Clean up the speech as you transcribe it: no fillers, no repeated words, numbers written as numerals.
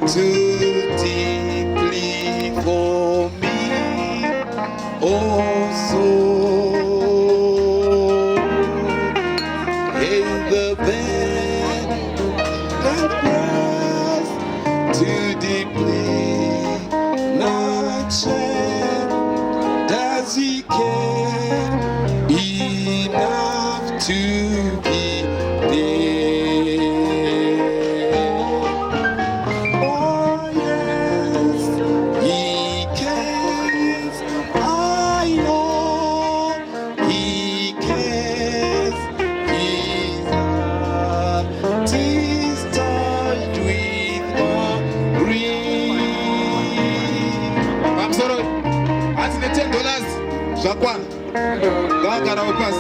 too deeply for me. Oh, so in the bed and grass, too deeply, not shed. Does he care enough to be near? Oh yes, he cares. I know he cares. His heart is touched with grief. I'm sorry. At the $10, Jacquan. God, I will pass.